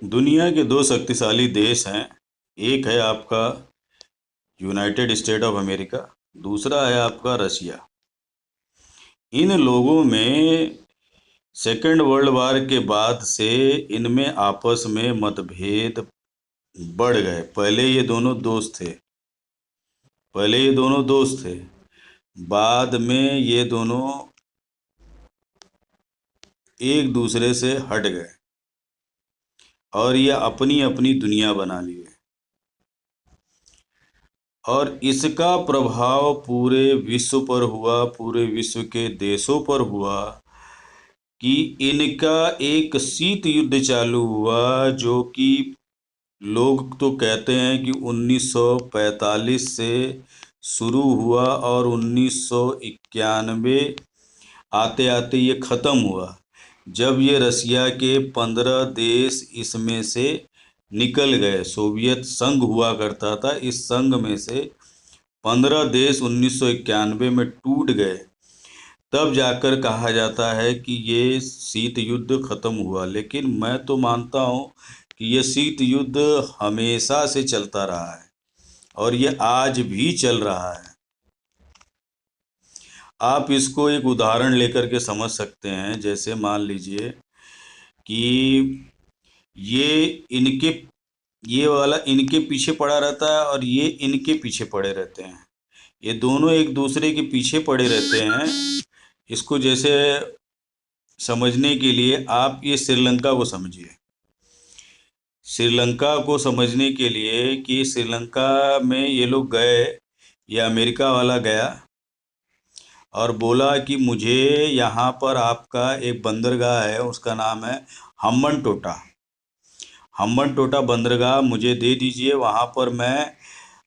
दुनिया के दो शक्तिशाली देश हैं। एक है आपका यूनाइटेड स्टेट ऑफ अमेरिका, दूसरा है आपका रशिया। इन लोगों में सेकेंड वर्ल्ड वार के बाद से इनमें आपस में मतभेद बढ़ गए। पहले ये दोनों दोस्त थे। बाद में ये दोनों एक दूसरे से हट गए और ये अपनी अपनी दुनिया बना लिए। और इसका प्रभाव पूरे विश्व पर हुआ, पूरे विश्व के देशों पर हुआ कि इनका एक शीत युद्ध चालू हुआ, जो कि लोग तो कहते हैं कि 1945 से शुरू हुआ और 1991 आते आते ये ख़त्म हुआ, जब ये रसिया के 15 देश इसमें से निकल गए। सोवियत संघ हुआ करता था, इस संघ में से 15 देश 1991 में टूट गए। तब जाकर कहा जाता है कि ये शीत युद्ध खत्म हुआ। लेकिन मैं तो मानता हूँ कि ये शीत युद्ध हमेशा से चलता रहा है और ये आज भी चल रहा है। आप इसको एक उदाहरण लेकर के समझ सकते हैं। जैसे मान लीजिए कि ये इनके ये वाला इनके पीछे पड़ा रहता है और ये इनके पीछे पड़े रहते हैं। ये दोनों एक दूसरे के पीछे पड़े रहते हैं। इसको जैसे समझने के लिए आप ये श्रीलंका को समझिए। श्रीलंका को समझने के लिए कि श्रीलंका में ये लोग गए, ये अमेरिका वाला गया और बोला कि मुझे यहाँ पर आपका एक बंदरगाह है, उसका नाम है हम्बनटोटा। हम्बनटोटा बंदरगाह मुझे दे दीजिए, वहाँ पर मैं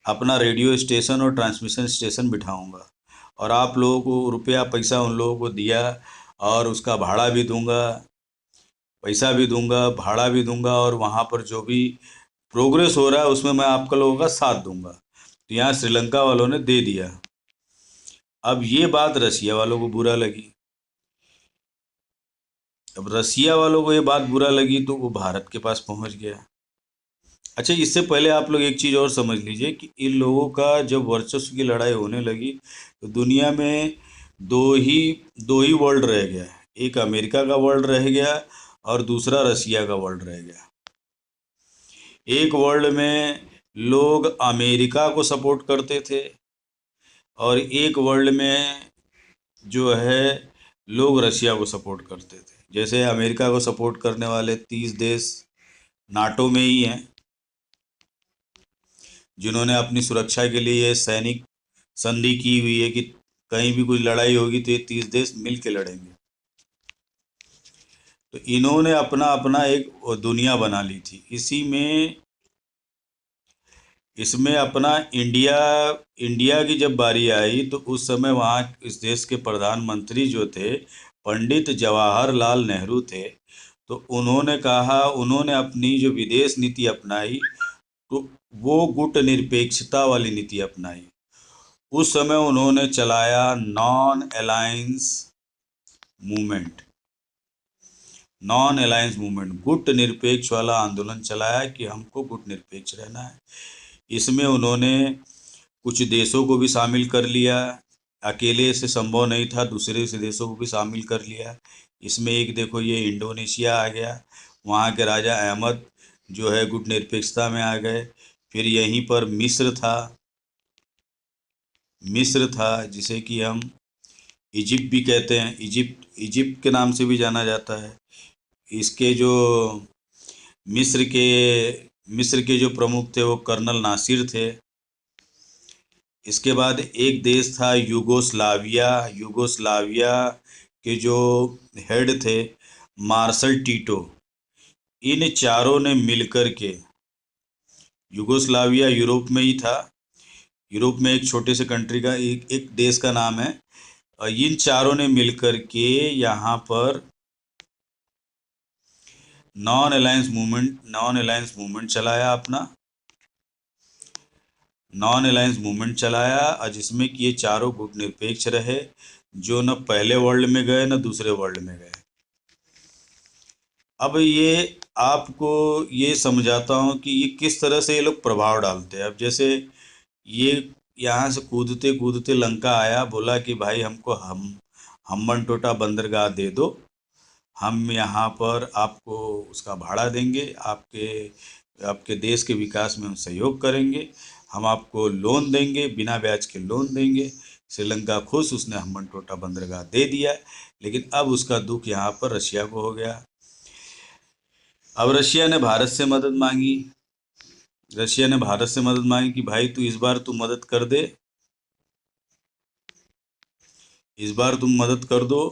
अपना रेडियो स्टेशन और ट्रांसमिशन स्टेशन बिठाऊंगा और आप लोगों को रुपया पैसा उन लोगों को दिया और उसका भाड़ा भी दूंगा, पैसा भी दूंगा, भाड़ा भी दूंगा, और वहाँ पर जो भी प्रोग्रेस हो रहा है उसमें मैं आपका लोगों का साथ दूंगा। तो यहाँ श्रीलंका वालों ने दे दिया। अब ये बात रसिया वालों को बुरा लगी। अब रसिया वालों को ये बात बुरा लगी तो वो भारत के पास पहुंच गया। अच्छा, इससे पहले आप लोग एक चीज़ और समझ लीजिए कि इन लोगों का जब वर्चस्व की लड़ाई होने लगी तो दुनिया में दो ही दो ही वर्ल्ड रह गया। एक अमेरिका का वर्ल्ड रह गया और दूसरा रसिया का वर्ल्ड रह गया। एक वर्ल्ड में लोग अमेरिका को सपोर्ट करते थे और एक वर्ल्ड में जो है लोग रशिया को सपोर्ट करते थे। जैसे अमेरिका को सपोर्ट करने वाले 30 देश नाटो में ही हैं, जिन्होंने अपनी सुरक्षा के लिए ये सैनिक संधि की हुई है कि कहीं भी कोई लड़ाई होगी तो ये 30 देश मिल के लड़ेंगे। तो इन्होंने अपना अपना एक दुनिया बना ली थी। इसमें अपना इंडिया इंडिया की जब बारी आई तो उस समय वहाँ इस देश के प्रधानमंत्री जो थे, पंडित जवाहरलाल नेहरू थे। तो उन्होंने अपनी जो विदेश नीति अपनाई तो वो गुटनिरपेक्षता वाली नीति अपनाई। उस समय उन्होंने चलाया मूवमेंट नॉन अलायंस मूवमेंट, गुट निरपेक्ष वाला आंदोलन चलाया कि हमको गुट निरपेक्ष रहना है। इसमें उन्होंने कुछ देशों को भी शामिल कर लिया, अकेले से संभव नहीं था, दूसरे से देशों को भी शामिल कर लिया। इसमें एक देखो ये इंडोनेशिया आ गया, वहाँ के राजा अहमद जो है गुट निरपेक्षता में आ गए। फिर यहीं पर मिस्र था जिसे कि हम इजिप्ट भी कहते हैं, इजिप्ट के नाम से भी जाना जाता है। इसके जो मिस्र के मिस्र के जो प्रमुख थे वो कर्नल नासिर थे। इसके बाद एक देश था यूगोस्लाविया के जो हेड थे मार्शल टीटो। इन चारों ने मिलकर के, यूगोस्लाविया यूरोप में ही था, यूरोप में एक छोटे से कंट्री का एक देश का नाम है। और इन चारों ने मिलकर के यहाँ पर नॉन अलायंस मूवमेंट चलाया अपना नॉन अलायंस मूवमेंट चलाया, और जिसमें कि ये चारों गुट निरपेक्ष रहे, जो न पहले वर्ल्ड में गए न दूसरे वर्ल्ड में गए। अब ये आपको ये समझाता हूँ कि ये किस तरह से ये लोग प्रभाव डालते हैं। अब जैसे ये यहाँ से कूदते कूदते लंका आया, बोला कि भाई हमको हम्बन टोटा बंदरगाह दे दो, हम यहाँ पर आपको उसका भाड़ा देंगे, आपके आपके देश के विकास में हम सहयोग करेंगे, हम आपको लोन देंगे, बिना ब्याज के लोन देंगे। श्रीलंका खुश, उसने हम्बन टोटा बंदरगाह दे दिया। लेकिन अब उसका दुख यहाँ पर रशिया को हो गया। अब रशिया ने भारत से मदद मांगी। रशिया ने भारत से मदद मांगी कि भाई तू इस बार तू मदद कर दे, इस बार तुम मदद कर दो,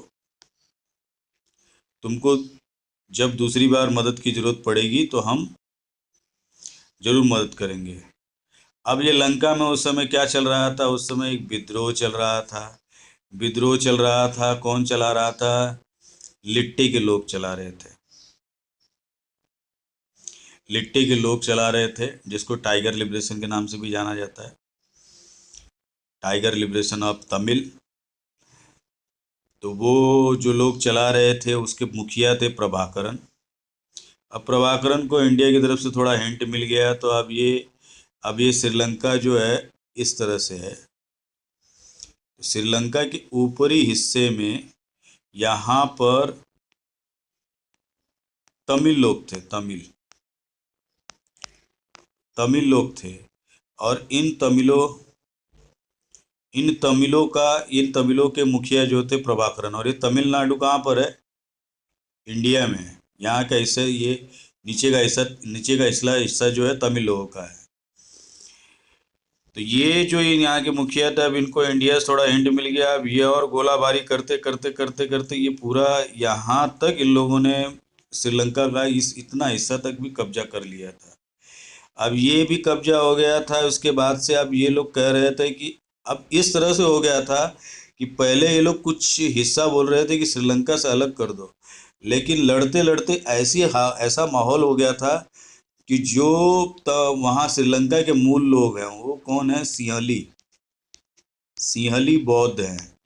तुमको जब दूसरी बार मदद की जरूरत पड़ेगी तो हम जरूर मदद करेंगे। अब ये लंका में उस समय क्या चल रहा था? उस समय एक विद्रोह चल रहा था। विद्रोह चल रहा था, कौन चला रहा था? लिट्टे के लोग चला रहे थे। लिट्टे के लोग चला रहे थे, जिसको टाइगर लिबरेशन के नाम से भी जाना जाता है, टाइगर लिबरेशन ऑफ तमिल। तो वो जो लोग चला रहे थे उसके मुखिया थे प्रभाकरन। अब प्रभाकरन को इंडिया की तरफ से थोड़ा हिंट मिल गया, तो अब ये श्रीलंका जो है इस तरह से है। श्रीलंका के ऊपरी हिस्से में यहाँ पर तमिल लोग थे, तमिल लोग थे। और इन तमिलों के मुखिया जो थे प्रभाकरन। और ये तमिलनाडु कहाँ पर है? इंडिया में है। यहाँ का हिस्सा, ये नीचे का हिस्सा जो है तमिल लोगों का है। तो ये जो यहाँ के मुखिया थे, अब इनको इंडिया से थोड़ा हिंट मिल गया। अब ये और गोलाबारी करते करते करते करते ये पूरा यहाँ तक इन लोगों ने श्रीलंका का इतना हिस्सा तक भी कब्जा कर लिया था। अब ये भी कब्जा हो गया था। उसके बाद से अब ये लोग कह रहे थे कि अब इस तरह से हो गया था कि पहले ये लोग कुछ हिस्सा बोल रहे थे कि श्रीलंका से अलग कर दो, लेकिन लड़ते लड़ते ऐसा माहौल हो गया था कि जो वहाँ श्रीलंका के मूल लोग हैं वो कौन है? सिंहली बौद्ध हैं।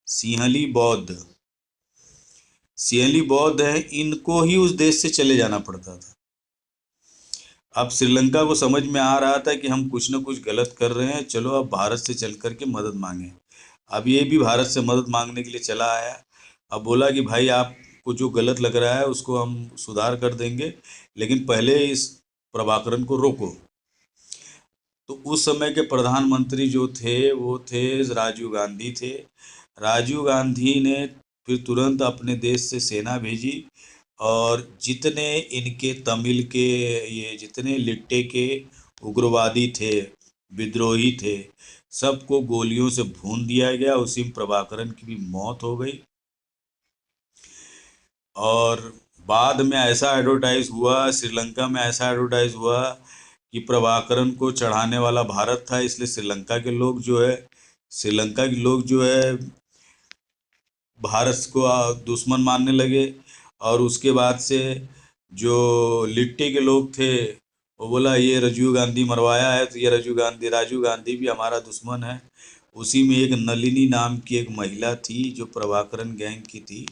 सिंहली बौद्ध सिंहली बौद्ध हैं। इनको ही उस देश से चले जाना पड़ता था। अब श्रीलंका को समझ में आ रहा था कि हम कुछ न कुछ गलत कर रहे हैं, चलो अब भारत से चल कर के मदद मांगे। अब ये भी भारत से मदद मांगने के लिए चला आया। अब बोला कि भाई आपको जो गलत लग रहा है उसको हम सुधार कर देंगे, लेकिन पहले इस प्रभाकरन को रोको। तो उस समय के प्रधानमंत्री जो थे वो थे राजीव गांधी थे। राजीव गांधी ने फिर तुरंत अपने देश से सेना भेजी और जितने इनके तमिल के, ये जितने लिट्टे के उग्रवादी थे, विद्रोही थे, सबको गोलियों से भून दिया गया। उसी में प्रभाकरन की भी मौत हो गई। और बाद में ऐसा एडवर्टाइज हुआ, श्रीलंका में ऐसा एडवर्टाइज हुआ कि प्रभाकरन को चढ़ाने वाला भारत था, इसलिए श्रीलंका के लोग जो है भारत को दुश्मन मानने लगे। और उसके बाद से जो लिट्टे के लोग थे वो बोला ये राजीव गांधी मरवाया है, तो ये राजीव गांधी भी हमारा दुश्मन है। उसी में एक नलिनी नाम की एक महिला थी जो प्रभाकरन गैंग की थी।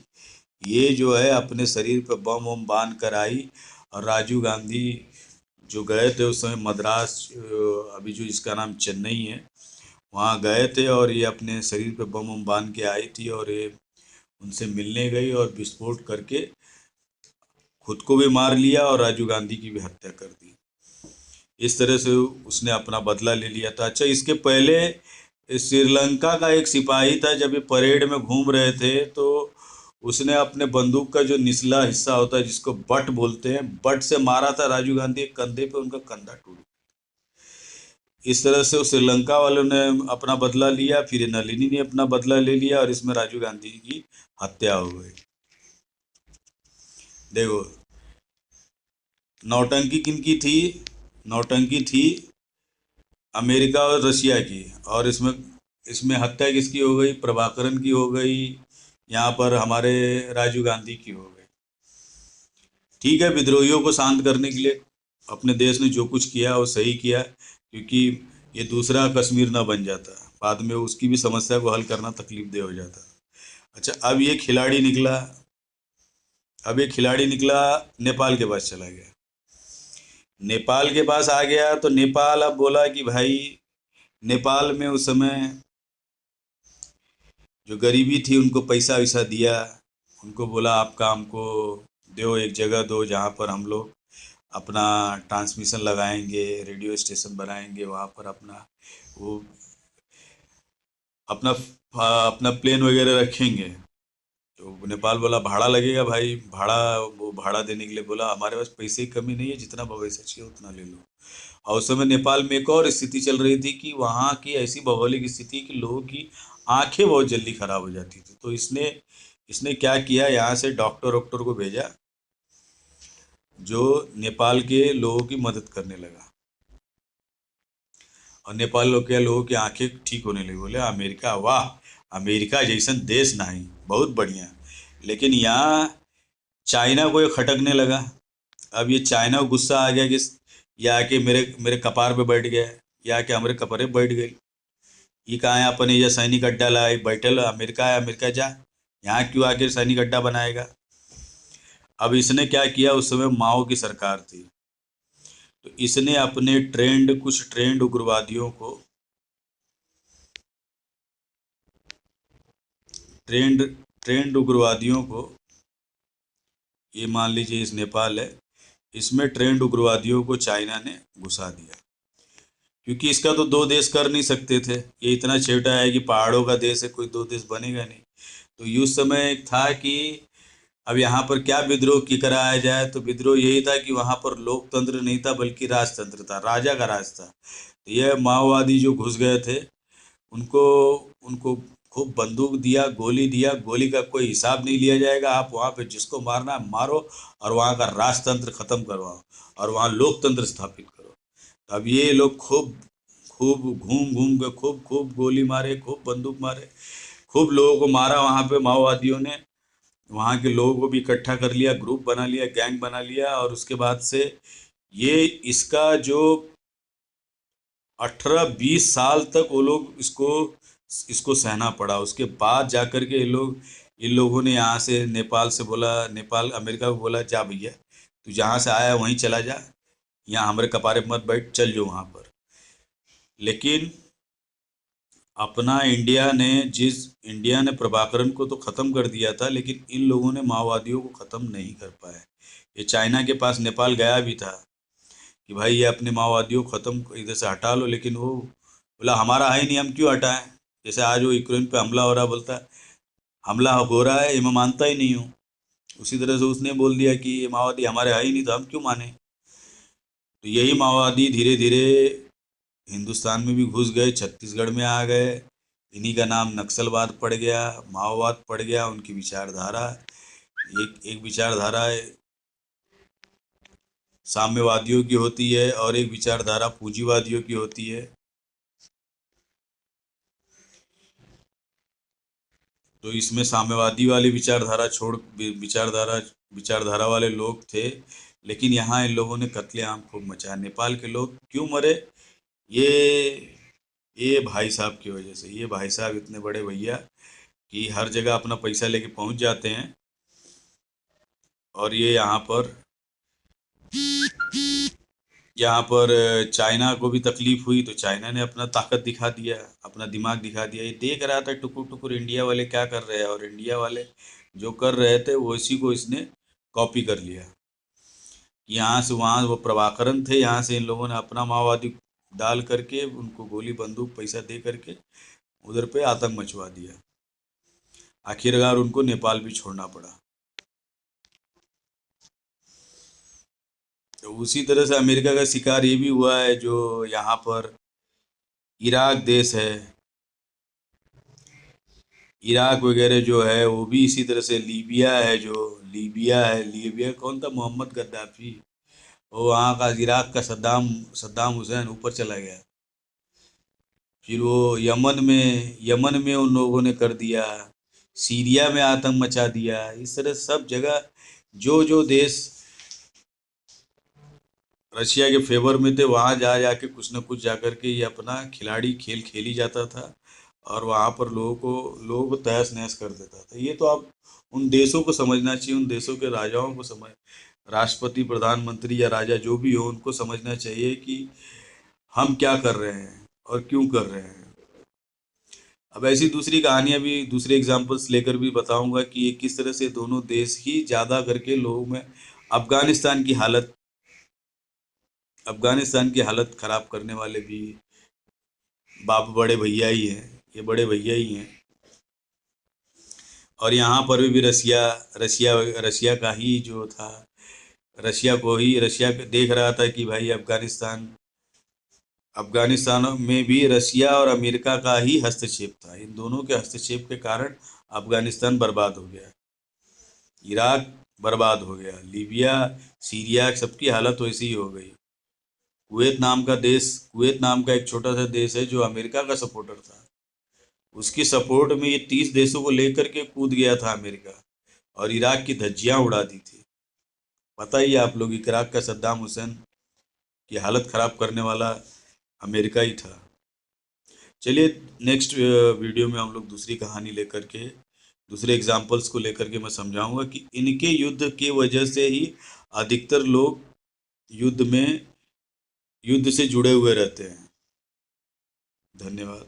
ये जो है अपने शरीर पर बम वम बांध कर आई। और राजीव गांधी जो गए थे उस समय मद्रास, अभी जो इसका नाम चेन्नई है, वहाँ गए थे और ये अपने शरीर पे बम वम बांध के आई थी। और ये उनसे मिलने गई और विस्फोट करके खुद को भी मार लिया और राजीव गांधी की भी हत्या कर दी। इस तरह से उसने अपना बदला ले लिया था। अच्छा, इसके पहले श्रीलंका का एक सिपाही था, जब ये परेड में घूम रहे थे तो उसने अपने बंदूक का जो निचला हिस्सा होता है जिसको बट बोलते हैं, बट से मारा था राजीव गांधी के कंधे पे, उनका कंधा टूट गया। इस तरह से श्रीलंका वालों ने अपना बदला लिया, फिर नलिनी ने अपना बदला ले लिया और इसमें राजीव गांधी की हत्या हो गई। देखो, नौटंकी किनकी थी? नौटंकी थी अमेरिका और रशिया की। और इसमें इसमें हत्या किसकी हो गई? प्रभाकरन की हो गई, यहाँ पर हमारे राजीव गांधी की हो गई। ठीक है, विद्रोहियों को शांत करने के लिए अपने देश ने जो कुछ किया वो सही किया, क्योंकि ये दूसरा कश्मीर ना बन जाता, बाद में उसकी भी समस्या को हल करना तकलीफ दे हो जाता। अच्छा, अब ये खिलाड़ी निकला, अब एक खिलाड़ी निकला, नेपाल के पास चला गया। नेपाल के पास आ गया तो नेपाल अब बोला कि भाई, नेपाल में उस समय जो गरीबी थी उनको पैसा वैसा दिया, उनको बोला आपका हमको दो, एक जगह दो जहाँ पर हम लोग अपना ट्रांसमिशन लगाएंगे, रेडियो स्टेशन बनाएंगे, वहाँ पर अपना वो अपना अपना प्लेन वगैरह रखेंगे। तो नेपाल बोला भाड़ा लगेगा भाई, भाड़ा, वो भाड़ा देने के लिए बोला हमारे पास पैसे की कमी नहीं है, जितना पैसा चाहिए उतना ले लो। और उस समय नेपाल में एक और स्थिति चल रही थी कि वहाँ की ऐसी भौगोलिक स्थिति कि लोगों की आंखें बहुत जल्दी खराब हो जाती थी। तो इसने इसने क्या किया, यहाँ से डॉक्टर वॉक्टर को भेजा जो नेपाल के लोगों की मदद करने लगा। और नेपाल लोग के लोगों की आंखें ठीक होने लगी। बोले अमेरिका, वाह, अमेरिका जैसन देश नहीं, बहुत बढ़िया। लेकिन यहाँ चाइना को ये खटकने लगा। अब ये चाइना को गुस्सा आ गया कि ये आके मेरे मेरे कपार पे बैठ गया, ये आके हमारे कपड़े पे बैठ गई। ये कहाँ है अपन, ये सैनिक अड्डा लाए बैठल, अमेरिका है, अमेरिका जा, यहाँ क्यों आके सैनिक अड्डा बनाएगा। अब इसने क्या किया, उस समय माओ की सरकार थी, तो इसने अपने कुछ ट्रेंड उग्रवादियों को, ट्रेंड ट्रेंड उग्रवादियों को, ये मान लीजिए इस नेपाल है, इसमें ट्रेंड उग्रवादियों को चाइना ने घुसा दिया। क्योंकि इसका तो दो देश कर नहीं सकते थे, ये इतना छोटा है कि पहाड़ों का देश है, कोई दो देश बनेगा नहीं। तो उस समय था कि अब यहाँ पर क्या विद्रोह की कराया जाए, तो विद्रोह यही था कि वहाँ पर लोकतंत्र नहीं था बल्कि राजतंत्र था, राजा का राज था। तो यह माओवादी जो घुस गए थे, उनको उनको खूब बंदूक दिया, गोली दिया, गोली का कोई हिसाब नहीं लिया जाएगा, आप वहाँ पे जिसको मारना है मारो और वहाँ का राजतंत्र खत्म करवाओ और वहाँ लोकतंत्र स्थापित करो। तो अब ये लोग खूब खूब घूम घूम के खूब खूब गोली मारे, खूब बंदूक मारे, खूब लोगों को मारा वहाँ पे माओवादियों ने। वहाँ के लोगों को भी इकट्ठा कर लिया, ग्रुप बना लिया, गैंग बना लिया, और उसके बाद से ये इसका जो 18-20 साल तक वो लोग इसको इसको सहना पड़ा। उसके बाद जाकर के इन लोगों ने यहाँ से नेपाल से बोला, नेपाल अमेरिका को बोला जा भैया, तू जहाँ से आया वहीं चला जा, यहाँ हमारे कपारे पे मत बैठ, चल जो वहाँ पर। लेकिन अपना इंडिया ने प्रभाकरण को तो ख़त्म कर दिया था, लेकिन इन लोगों ने माओवादियों को ख़त्म नहीं कर पाए। ये चाइना के पास नेपाल गया भी था कि भाई ये अपने माओवादियों को ख़त्म इधर से हटा लो, लेकिन वो बोला हमारा है ही नहीं, हम क्यों हटाएं। जैसे आज वो यूक्रेन पे हमला हो रहा, बोलता है हमला हो रहा है, ये मैं मानता ही नहीं हूँ। उसी तरह से उसने बोल दिया कि ये माओवादी हमारे है ही नहीं, तो हम क्यों माने। तो यही माओवादी धीरे धीरे हिंदुस्तान में भी घुस गए, छत्तीसगढ़ में आ गए, इन्हीं का नाम नक्सलवाद पड़ गया, माओवाद पड़ गया। उनकी विचारधारा एक एक विचारधारा साम्यवादियों की होती है और एक विचारधारा पूंजीवादियों की होती है। तो इसमें साम्यवादी वाली विचारधारा छोड़ विचारधारा वाले लोग थे, लेकिन यहाँ इन लोगों ने कत्लेआम खूब मचाया। नेपाल के लोग क्यों मरे, ये ये भाई साहब की वजह से। ये भाई साहब इतने बड़े भैया कि हर जगह अपना पैसा लेके पहुंच जाते हैं। और ये यहाँ पर चाइना को भी तकलीफ हुई तो चाइना ने अपना ताकत दिखा दिया, अपना दिमाग दिखा दिया। ये देख रहा था टुकुर टुकुर इंडिया वाले क्या कर रहे हैं, और इंडिया वाले जो कर रहे थे वो इसी को इसने कॉपी कर लिया। यहाँ से वहाँ वो प्रभाकरण थे, यहाँ से इन लोगों ने अपना माओवादी डाल करके उनको गोली बंदूक पैसा दे करके उधर पे आतंक मचवा दिया। आखिरकार उनको नेपाल भी छोड़ना पड़ा। तो उसी तरह से अमेरिका का शिकार ये भी हुआ है, जो यहाँ पर इराक देश है, इराक वगैरह जो है वो भी इसी तरह से, लीबिया है, जो लीबिया है, लीबिया कौन था, मोहम्मद गद्दाफी, वो वहाँ का इराक का सद्दाम सद्दाम हुसैन ऊपर चला गया। फिर वो यमन में उन लोगों ने कर दिया, सीरिया में आतंक मचा दिया। इस तरह सब जगह जो जो देश रशिया के फेवर में थे वहाँ जा जाके कुछ न कुछ जा कर के ये अपना खिलाड़ी खेल खेली जाता था, और वहाँ पर लोगों को तहस नहस कर देता था। ये तो आप उन देशों को समझना चाहिए, उन देशों के राजाओं को राष्ट्रपति, प्रधानमंत्री या राजा जो भी हो, उनको समझना चाहिए कि हम क्या कर रहे हैं और क्यों कर रहे हैं। अब ऐसी दूसरी कहानियां भी, दूसरे एग्जाम्पल्स लेकर भी बताऊंगा कि ये किस तरह से दोनों देश ही ज़्यादा करके लोगों में अफगानिस्तान की हालत अफगानिस्तान की हालत ख़राब करने वाले भी बाप बड़े भैया ही हैं, ये बड़े भैया ही हैं। और यहाँ पर भी रसिया रसिया रसिया का ही जो था, रसिया देख रहा था कि भाई अफगानिस्तान में भी रसिया और अमेरिका का ही हस्तक्षेप था। इन दोनों के हस्तक्षेप के कारण अफगानिस्तान बर्बाद हो गया, इराक बर्बाद हो गया, लीबिया, सीरिया, सबकी हालत वैसी ही हो गई। कुवैत नाम का एक छोटा सा देश है जो अमेरिका का सपोर्टर था, उसकी सपोर्ट में ये 30 देशों को लेकर के कूद गया था अमेरिका, और इराक की धज्जियां उड़ा दी थी। पता ही है आप लोग, इराक का सद्दाम हुसैन की हालत खराब करने वाला अमेरिका ही था। चलिए, नेक्स्ट वीडियो में हम लोग दूसरी कहानी लेकर के, दूसरे एग्जाम्पल्स को लेकर के मैं समझाऊंगा कि इनके युद्ध की वजह से ही अधिकतर लोग युद्ध से जुड़े हुए रहते हैं। धन्यवाद।